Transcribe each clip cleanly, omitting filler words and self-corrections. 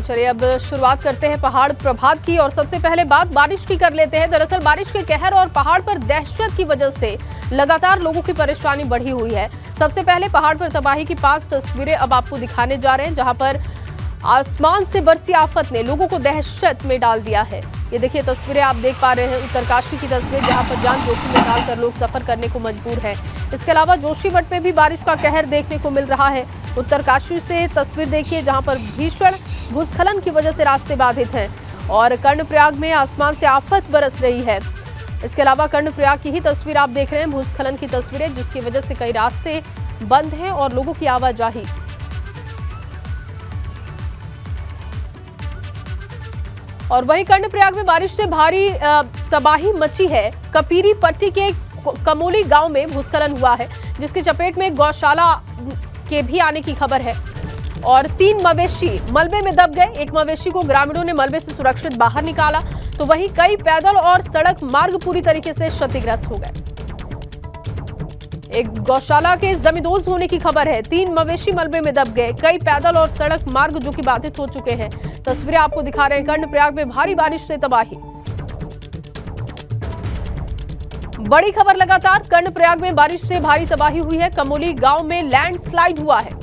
चलिए अब शुरुआत करते हैं पहाड़ प्रभात की और सबसे पहले बात बारिश की कर लेते हैं। दरअसल बारिश के कहर और पहाड़ पर दहशत की वजह से लगातार लोगों की परेशानी बढ़ी हुई है। सबसे पहले पहाड़ पर तबाही की 5 तस्वीरें अब आपको दिखाने जा रहे हैं, जहां पर आसमान से बरसी आफत ने लोगों को दहशत में डाल दिया है। ये देखिए तस्वीरें आप देख पा रहे हैं, उत्तरकाशी की तस्वीर, जहां पर जान जोखिम में डालकर लोग सफर करने को मजबूर हैं। इसके अलावा जोशीमठ में भी बारिश का कहर देखने को मिल रहा है। उत्तरकाशी से तस्वीर देखिए, जहां पर भीषण भूस्खलन की वजह से रास्ते बाधित हैं और कर्णप्रयाग में आसमान से आफत बरस रही है। इसके अलावा कर्णप्रयाग की ही तस्वीर आप देख रहे हैं, भूस्खलन की तस्वीरें, जिसकी वजह से कई रास्ते बंद हैं और लोगों की आवाजाही। और वहीं कर्णप्रयाग में बारिश से भारी तबाही मची है। कपीरी पट्टी के कमोली गांव में भूस्खलन हुआ है, जिसकी चपेट में गौशाला के भी आने की खबर है और 3 मवेशी मलबे में दब गए। एक मवेशी को ग्रामीणों ने मलबे से सुरक्षित बाहर निकाला, तो वहीं कई पैदल और सड़क मार्ग पूरी तरीके से क्षतिग्रस्त हो गए। एक गौशाला के जमींदोज होने की खबर है। 3 मवेशी मलबे में दब गए, कई पैदल और सड़क मार्ग जो कि बाधित हो चुके हैं। तस्वीरें आपको दिखा रहे हैं, कर्णप्रयाग में भारी बारिश से तबाही। बड़ी खबर लगातार, कर्णप्रयाग में बारिश से भारी तबाही हुई है। कमोली गांव में लैंडस्लाइड हुआ है।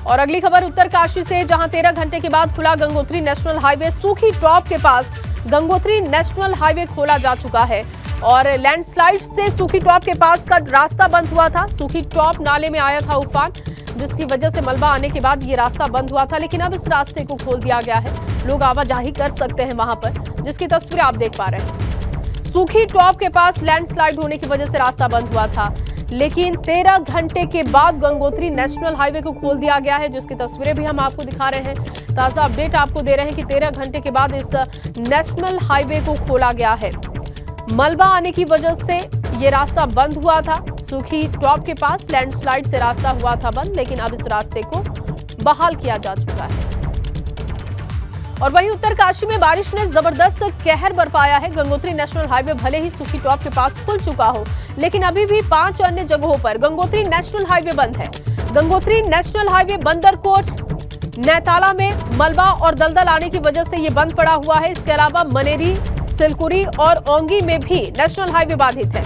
और अगली खबर उत्तरकाशी से, जहां 13 घंटे के बाद खुला गंगोत्री नेशनल हाईवे। सूखी टॉप के पास गंगोत्री नेशनल हाईवे खोला जा चुका है और लैंडस्लाइड से सूखी टॉप के पास का रास्ता बंद हुआ था। सूखी टॉप नाले में आया था उफान, जिसकी वजह से मलबा आने के बाद ये रास्ता बंद हुआ था, लेकिन अब इस रास्ते को खोल दिया गया है। लोग आवाजाही कर सकते हैं वहां पर, जिसकी तस्वीरें आप देख पा रहे हैं। सूखी टॉप के पास लैंडस्लाइड होने की वजह से रास्ता बंद हुआ था, लेकिन 13 घंटे के बाद गंगोत्री नेशनल हाईवे को खोल दिया गया है, जिसकी तस्वीरें भी हम आपको दिखा रहे हैं। ताजा अपडेट आपको दे रहे हैं कि 13 घंटे के बाद इस नेशनल हाईवे को खोला गया है। मलबा आने की वजह से ये रास्ता बंद हुआ था। सूखी टॉप के पास लैंडस्लाइड से रास्ता हुआ था बंद, लेकिन अब इस रास्ते को बहाल किया जा चुका है। और वहीं उत्तरकाशी में बारिश ने जबरदस्त कहर बरपाया है। गंगोत्री नेशनल हाईवे भले ही सूखी टॉप के पास खुल चुका हो, लेकिन अभी भी 5 अन्य जगहों पर गंगोत्री नेशनल हाईवे बंद है। गंगोत्री नेशनल हाईवे बंदरकोट, नैताला में मलबा और दलदल आने की वजह से ये बंद पड़ा हुआ है। इसके अलावा मनेरी, सिलकुरी और ओंगी में भी नेशनल हाईवे बाधित है।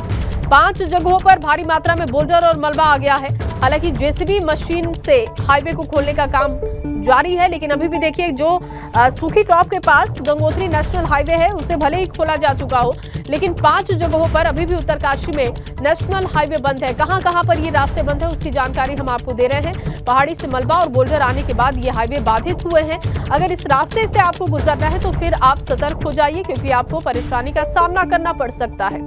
5 जगहों पर भारी मात्रा में बोल्डर और मलबा आ गया है। हालांकि जेसीबी मशीन से हाईवे को खोलने का काम जारी है, लेकिन अभी भी देखिए जो सूखी टॉप के पास गंगोत्री नेशनल हाईवे है, उसे भले ही खोला जा चुका हो, लेकिन 5 जगहों पर अभी भी उत्तरकाशी में नेशनल हाईवे बंद है। कहां कहां पर ये रास्ते बंद है, उसकी जानकारी हम आपको दे रहे हैं। पहाड़ी से मलबा और बोल्डर आने के बाद ये हाईवे बाधित हुए हैं। अगर इस रास्ते से आपको गुजरना है तो फिर आप सतर्क हो जाइए, क्योंकि आपको परेशानी का सामना करना पड़ सकता है।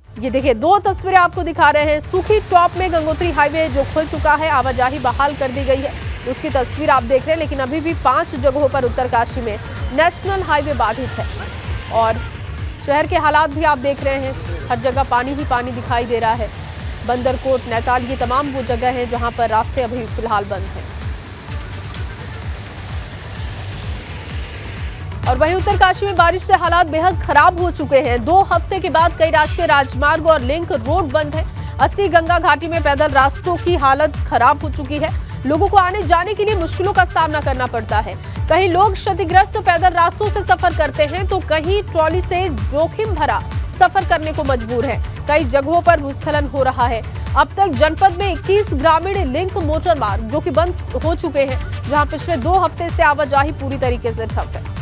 ये देखिए 2 तस्वीरें आपको दिखा रहे हैं। सूखी टॉप में गंगोत्री हाईवे जो खुल चुका है, आवाजाही बहाल कर दी गई है, उसकी तस्वीर आप देख रहे हैं। लेकिन अभी भी 5 जगहों पर उत्तरकाशी में नेशनल हाईवे बाधित है और शहर के हालात भी आप देख रहे हैं। हर जगह पानी ही पानी दिखाई दे रहा है। बंदरकोट, नैताल, ये तमाम वो जगह हैं जहां पर रास्ते अभी फिलहाल बंद हैं। और वहीं उत्तरकाशी में बारिश से हालात बेहद खराब हो चुके हैं। 2 हफ्ते के बाद कई राष्ट्रीय राजमार्ग और लिंक रोड बंद है। 80 गंगा घाटी में पैदल रास्तों की हालत खराब हो चुकी है। लोगों को आने जाने के लिए मुश्किलों का सामना करना पड़ता है। कहीं लोग क्षतिग्रस्त पैदल रास्तों से सफर करते हैं, तो कहीं ट्रॉली से जोखिम भरा सफर करने को मजबूर है। कई जगहों पर भूस्खलन हो रहा है। अब तक जनपद में 21 ग्रामीण लिंक मोटर मार्ग जो कि बंद हो चुके हैं, जहां पिछले 2 हफ्ते से आवाजाही पूरी तरीके से ठप है।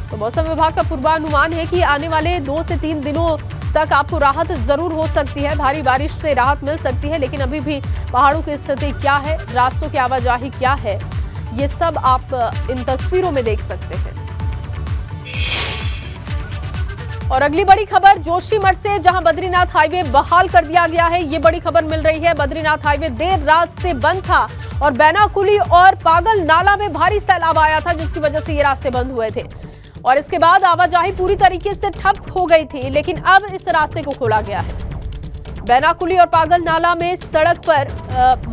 तो मौसम विभाग का पूर्वानुमान है कि आने वाले 2 से 3 दिनों तक आपको राहत जरूर हो सकती है। भारी बारिश से राहत मिल सकती है, लेकिन अभी भी पहाड़ों की स्थिति क्या है, रास्तों की आवाजाही क्या है, ये सब आप इन तस्वीरों में देख सकते हैं। और अगली बड़ी खबर जोशीमठ से, जहां बद्रीनाथ हाईवे बहाल कर दिया गया है। ये बड़ी खबर मिल रही है। बद्रीनाथ हाईवे देर रात से बंद था और बैनाकुली और पागल नाला में भारी सैलाब आया था, जिसकी वजह से ये रास्ते बंद हुए थे और इसके बाद आवाजाही पूरी तरीके से ठप हो गई थी। लेकिन अब इस रास्ते को खोला गया है। बैनाकुली और पागल नाला में सड़क पर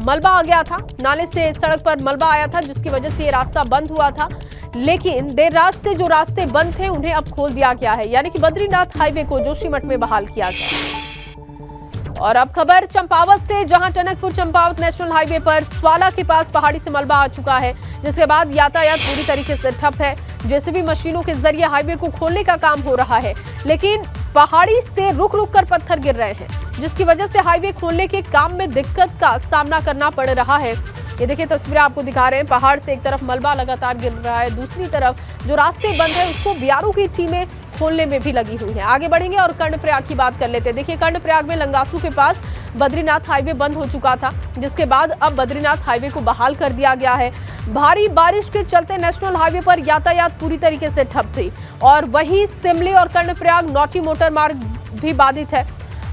मलबा आ गया था। नाले से सड़क पर मलबा आया था, जिसकी वजह से ये रास्ता बंद हुआ था। लेकिन देर रात से जो रास्ते बंद थे, उन्हें अब खोल दिया गया है, यानी कि बद्रीनाथ हाईवे को जोशीमठ में बहाल किया गया। और अब खबर चंपावत से, जहां टनकपुर चंपावत नेशनल हाईवे पर स्वाला के पास पहाड़ी से मलबा आ चुका है, जिसके बाद यातायात पूरी तरीके से ठप है। जेसीबी मशीनों के जरिए हाईवे को खोलने का काम हो रहा है, लेकिन पहाड़ी से रुक रुक कर पत्थर गिर रहे हैं, जिसकी वजह से हाईवे खोलने के काम में दिक्कत का सामना करना पड़ रहा है। ये देखिए तस्वीरें आपको दिखा रहे हैं, पहाड़ से एक तरफ मलबा लगातार गिर रहा है, दूसरी तरफ जो रास्ते बंद है उसको बीआरओ की टीमें खोलने में भी लगी हुई है। आगे बढ़ेंगे और कर्णप्रयाग की बात कर लेते हैं। देखिए कर्णप्रयाग में लंगासू के पास बद्रीनाथ हाईवे बंद हो चुका था, जिसके बाद अब बद्रीनाथ हाईवे को बहाल कर दिया गया है। भारी बारिश के चलते नेशनल हाईवे पर यातायात पूरी तरीके से ठप थी और वहीं सिमली और कर्णप्रयाग नौटी मोटर मार्ग भी बाधित है।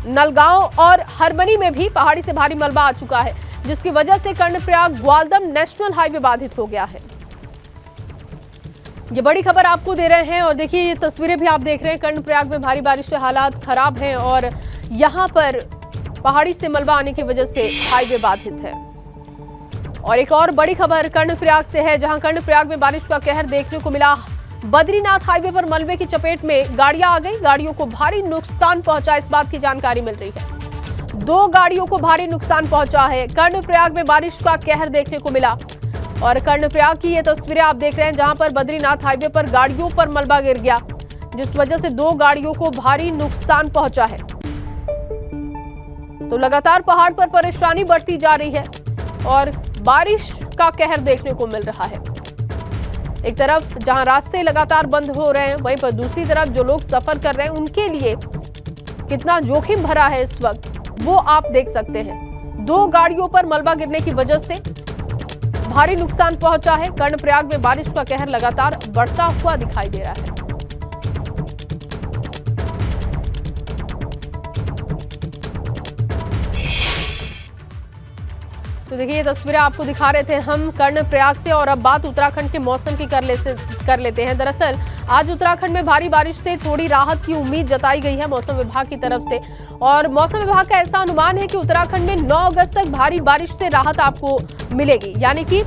नलगांव और हरमनी में भी पहाड़ी से भारी मलबा आ चुका है, जिसकी वजह से कर्णप्रयाग ग्वालदम नेशनल हाईवे बाधित हो गया है। ये बड़ी खबर आपको दे रहे हैं और देखिए ये तस्वीरें भी आप देख रहे हैं, कर्णप्रयाग में भारी बारिश से हालात खराब हैं और यहाँ पर पहाड़ी से मलबा आने की वजह से हाईवे बाधित है। और एक और बड़ी खबर कर्णप्रयाग से है, जहां कर्णप्रयाग में बारिश का कहर देखने को मिला। बद्रीनाथ हाईवे पर मलबे की चपेट में गाड़ियां आ गई, गाड़ियों को भारी नुकसान पहुंचा, इस बात की जानकारी मिल रही है। 2 गाड़ियों को भारी नुकसान पहुंचा है। कर्णप्रयाग में बारिश का कहर देखने को मिला और कर्णप्रयाग की ये तस्वीरें आप देख रहे हैं, जहां पर बद्रीनाथ हाईवे पर गाड़ियों पर मलबा गिर गया, जिस वजह से 2 गाड़ियों को भारी नुकसान पहुंचा है। तो लगातार पहाड़ पर परेशानी बढ़ती जा रही है और बारिश का कहर देखने को मिल रहा है। एक तरफ जहां रास्ते लगातार बंद हो रहे हैं, वहीं पर दूसरी तरफ जो लोग सफर कर रहे हैं उनके लिए कितना जोखिम भरा है इस वक्त, वो आप देख सकते हैं। 2 गाड़ियों पर मलबा गिरने की वजह से भारी नुकसान पहुंचा है। कर्णप्रयाग में बारिश का कहर लगातार बढ़ता हुआ दिखाई दे रहा है। तो देखिए ये तस्वीरें आपको दिखा रहे थे हम कर्णप्रयाग से और अब बात उत्तराखंड के मौसम की कर लेते हैं। दरअसल आज उत्तराखंड में भारी बारिश से थोड़ी राहत की उम्मीद जताई गई है मौसम विभाग की तरफ से और मौसम विभाग का ऐसा अनुमान है कि उत्तराखंड में 9 अगस्त तक भारी बारिश से राहत आपको मिलेगी, यानी कि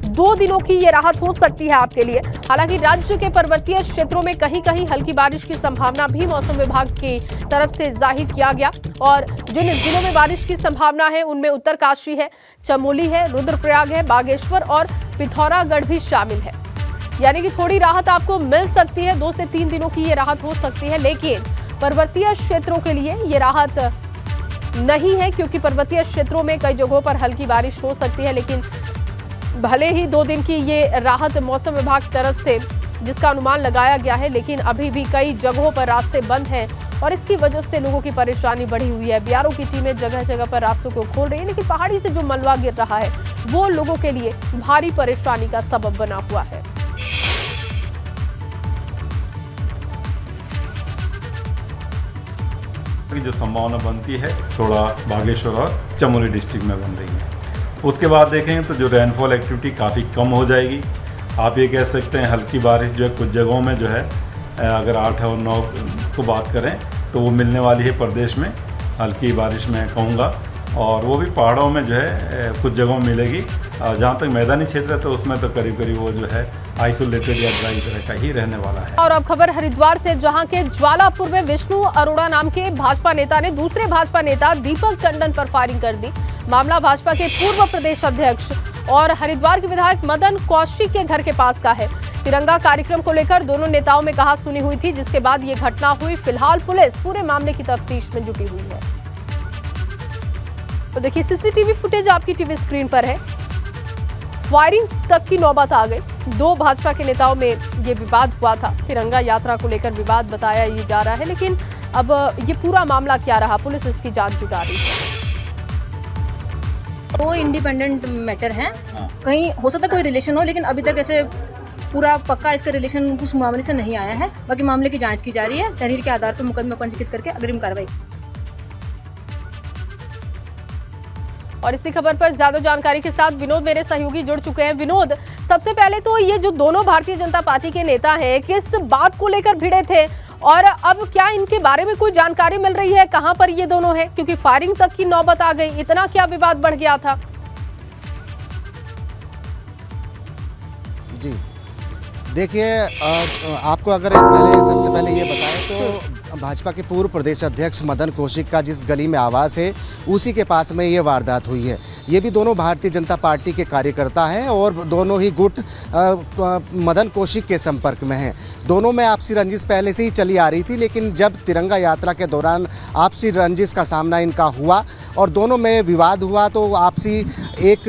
2 दिनों की ये राहत हो सकती है आपके लिए। हालांकि राज्य के पर्वतीय क्षेत्रों में कहीं कहीं हल्की बारिश की संभावना भी मौसम विभाग की तरफ से जाहिर किया गया और जिन जिलों में बारिश की संभावना है उनमें उत्तरकाशी है, चमोली है, रुद्रप्रयाग है, बागेश्वर और पिथौरागढ़ भी शामिल है। यानी कि थोड़ी राहत आपको मिल सकती है, 2 से 3 दिनों की ये राहत हो सकती है, लेकिन पर्वतीय क्षेत्रों के लिए ये राहत नहीं है, क्योंकि पर्वतीय क्षेत्रों में कई जगहों पर हल्की बारिश हो सकती है। लेकिन भले ही 2 दिन की ये राहत मौसम विभाग की तरफ से जिसका अनुमान लगाया गया है, लेकिन अभी भी कई जगहों पर रास्ते बंद हैं और इसकी वजह से लोगों की परेशानी बढ़ी हुई है। बीआरओ की टीमें जगह जगह पर रास्तों को खोल रही है, लेकिन पहाड़ी से जो मलबा गिर रहा है वो लोगों के लिए भारी परेशानी का सबब बना हुआ है। जो संभावना बनती है थोड़ा बागेश्वर और चमोली डिस्ट्रिक्ट में बन रही है। उसके बाद देखेंगे तो जो रेनफॉल एक्टिविटी काफ़ी कम हो जाएगी। आप ये कह सकते हैं हल्की बारिश जो है कुछ जगहों में जो है, अगर 8 और 9 को बात करें तो वो मिलने वाली है प्रदेश में, हल्की बारिश मैं कहूँगा, और वो भी पहाड़ों में जो है कुछ जगहों में मिलेगी। जहाँ तक मैदानी क्षेत्र है तो उसमें तो करीब करीब वो जो है आइसोलेटेड या ड्राई तरह का ही रहने वाला है। और अब खबर हरिद्वार से, जहां के ज्वालापुर में विष्णु अरोड़ा नाम के भाजपा नेता ने दूसरे भाजपा नेता दीपक टंडन पर फायरिंग कर दी। मामला भाजपा के पूर्व प्रदेश अध्यक्ष और हरिद्वार के विधायक मदन कौशिक के घर के पास का है। तिरंगा कार्यक्रम को लेकर दोनों नेताओं में कहा सुनी हुई थी, जिसके बाद ये घटना हुई। फिलहाल पुलिस पूरे मामले की तफ्तीश में जुटी हुई है। तो देखिए सीसीटीवी फुटेज आपकी टीवी स्क्रीन पर है। फायरिंग तक की नौबत आ गई। 2 भाजपा के नेताओं में ये विवाद हुआ था। तिरंगा यात्रा को लेकर विवाद बताया ये जा रहा है, लेकिन अब ये पूरा मामला क्या रहा, पुलिस इसकी जांच जुटा रही है। वो इंडिपेंडेंट मैटर है, कहीं हो सकता है कोई रिलेशन हो, लेकिन अभी तक ऐसे पूरा पक्का इसका रिलेशन उस मामले से नहीं आया है। बाकी मामले की जांच की जा रही है, तहरीर के आधार पर मुकदमा पंजीकृत करके अग्रिम कार्रवाई। और इसी खबर पर ज्यादा जानकारी के साथ विनोद मेरे सहयोगी जुड़ चुके हैं। विनोद, सबसे पहले तो ये जो दोनों भारतीय जनता पार्टी के नेता हैं, किस बात को लेकर भिड़े थे और अब क्या इनके बारे में कोई जानकारी मिल रही है, कहां पर ये दोनों हैं? क्योंकि फायरिंग तक की नौबत आ गई, इतना क्या विवाद बढ़ गया था? जी देखिए, आपको अगर पहले सबसे पहले ये बताएं तो भाजपा के पूर्व प्रदेश अध्यक्ष मदन कौशिक का जिस गली में आवास है उसी के पास में ये वारदात हुई है। ये भी दोनों भारतीय जनता पार्टी के कार्यकर्ता हैं और दोनों ही गुट मदन कौशिक के संपर्क में हैं। दोनों में आपसी रंजिश पहले से ही चली आ रही थी, लेकिन जब तिरंगा यात्रा के दौरान आपसी रंजिश का सामना इनका हुआ और दोनों में विवाद हुआ तो आपसी एक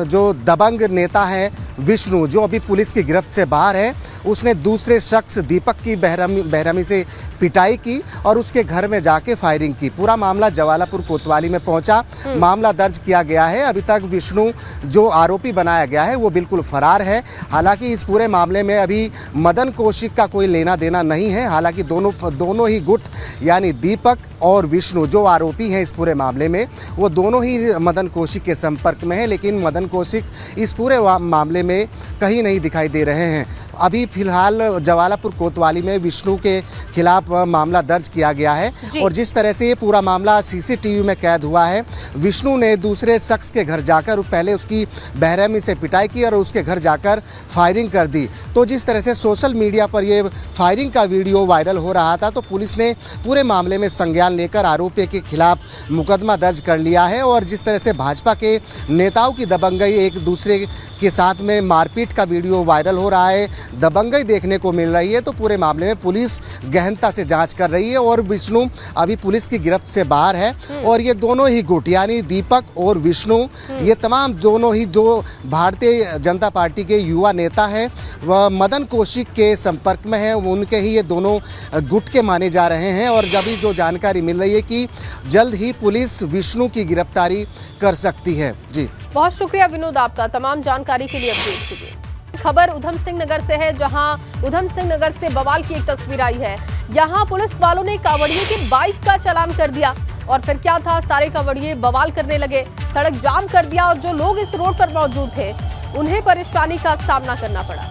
जो दबंग नेता है विष्णु, जो अभी पुलिस की गिरफ्त से बाहर है, उसने दूसरे शख्स दीपक की बेरहमी से पिटाई की और उसके घर में जाके फायरिंग की। पूरा मामला जवालापुर कोतवाली में पहुंचा, मामला दर्ज किया गया है। अभी तक विष्णु जो आरोपी बनाया गया है वो बिल्कुल फरार है। हालांकि इस पूरे मामले में अभी मदन कौशिक का कोई लेना देना नहीं है। हालांकि दोनों ही गुट यानी दीपक और विष्णु जो आरोपी हैं इस पूरे मामले में, वो दोनों ही मदन कौशिक के संपर्क में है, लेकिन मदन कौशिक इस पूरे मामले में कहीं नहीं दिखाई दे रहे हैं। अभी फिलहाल जवालापुर कोतवाली में विष्णु के खिलाफ मामला दर्ज किया गया है और जिस तरह से ये पूरा मामला सीसीटीवी में कैद हुआ है, विष्णु ने दूसरे शख्स के घर जाकर पहले उसकी बेरहमी से पिटाई की और उसके घर जाकर फायरिंग कर दी। तो जिस तरह से सोशल मीडिया पर ये फायरिंग का वीडियो वायरल हो रहा था, तो पुलिस ने पूरे मामले में संज्ञान लेकर आरोपी के खिलाफ मुकदमा दर्ज कर लिया है। और जिस तरह से भाजपा के नेताओं की दबंगई, एक दूसरे के साथ में मारपीट का वीडियो वायरल हो रहा है, दबंगई देखने को मिल रही है, तो पूरे मामले में पुलिस गहनता से जांच कर रही है और विष्णु अभी पुलिस की गिरफ्त से बाहर है। और ये दोनों ही गुट यानी दीपक और विष्णु, ये तमाम दोनों ही जो भारतीय जनता पार्टी के युवा नेता हैं वह मदन कौशिक के संपर्क में हैं, उनके ही ये दोनों गुट के माने जा रहे हैं। और अभी जो जानकारी मिल रही है कि जल्द ही पुलिस विष्णु की गिरफ्तारी कर सकती है। जी, बहुत शुक्रिया विनोद आपका तमाम जानकारी के लिए, अपडेट के लिए। खबर उधम सिंह नगर से है, जहां उधम सिंह नगर से बवाल की एक तस्वीर आई है। यहां पुलिस वालों ने कांवड़िए की बाइक का चालान कर दिया और फिर क्या था, सारे कांवड़िए बवाल करने लगे, सड़क जाम कर दिया और जो लोग इस रोड पर मौजूद थे उन्हें परेशानी का सामना करना पड़ा।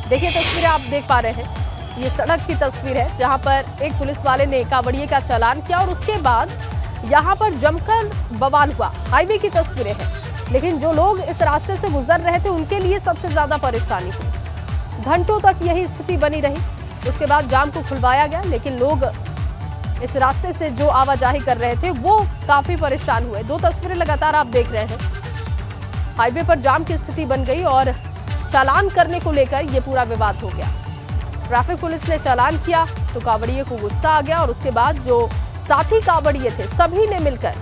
देखिए तस्वीरें आप देख पा रहे हैं, ये सड़क की तस्वीर है जहां पर एक पुलिस वाले ने कांवड़िए का चालान किया और उसके बाद यहाँ पर जमकर बवाल हुआ। हाईवे की तस्वीरें हैं, लेकिन जो लोग इस रास्ते से गुजर रहे थे उनके लिए सबसे ज्यादा परेशानी हुई। घंटों तक यही स्थिति बनी रही। उसके बाद जाम को खुलवाया गया, लेकिन लोग इस रास्ते से जो आवाजाही कर रहे थे वो काफी परेशान हुए। दो तस्वीरें लगातार आप देख रहे हैं, हाईवे पर जाम की स्थिति बन गई और चालान करने को लेकर ये पूरा विवाद हो गया। ट्रैफिक पुलिस ने चालान किया तो कांवड़िए को गुस्सा आ गया और उसके बाद जो साथी कांवड़िए थे सभी ने मिलकर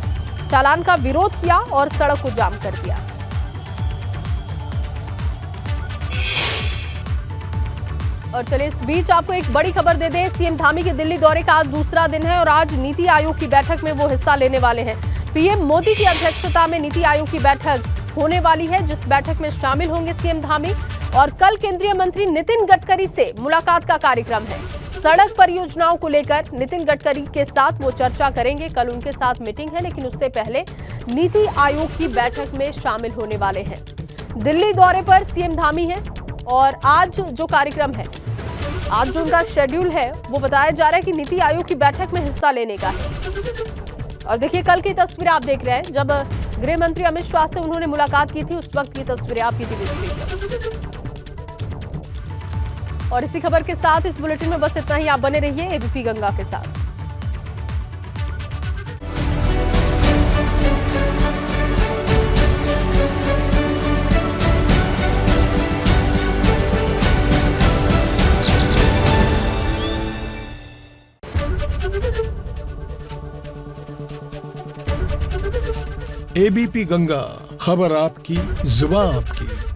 चालान का विरोध किया और सड़क को जाम कर दिया। और चलिए इस बीच आपको एक बड़ी खबर दे दें, सीएम धामी के दिल्ली दौरे का आज दूसरा दिन है और आज नीति आयोग की बैठक में वो हिस्सा लेने वाले हैं। पीएम मोदी की अध्यक्षता में नीति आयोग की बैठक होने वाली है, जिस बैठक में शामिल होंगे सीएम धामी। और कल केंद्रीय मंत्री नितिन गडकरी से मुलाकात का कार्यक्रम है। सड़क परियोजनाओं को लेकर नितिन गडकरी के साथ वो चर्चा करेंगे। कल उनके साथ मीटिंग है, लेकिन उससे पहले नीति आयोग की बैठक में शामिल होने वाले हैं। दिल्ली दौरे पर सीएम धामी है और आज जो कार्यक्रम है, आज जो उनका शेड्यूल है वो बताया जा रहा है कि नीति आयोग की बैठक में हिस्सा लेने का है। और देखिए कल की तस्वीरें आप देख रहे हैं, जब गृह मंत्री अमित शाह से उन्होंने मुलाकात की थी, उस वक्त की तस्वीरें आपकी टीवी स्क्रीन पर। और इसी खबर के साथ इस बुलेटिन में बस इतना ही। आप बने रहिए एबीपी गंगा के साथ। एबीपी गंगा, खबर आपकी, जुबान आपकी।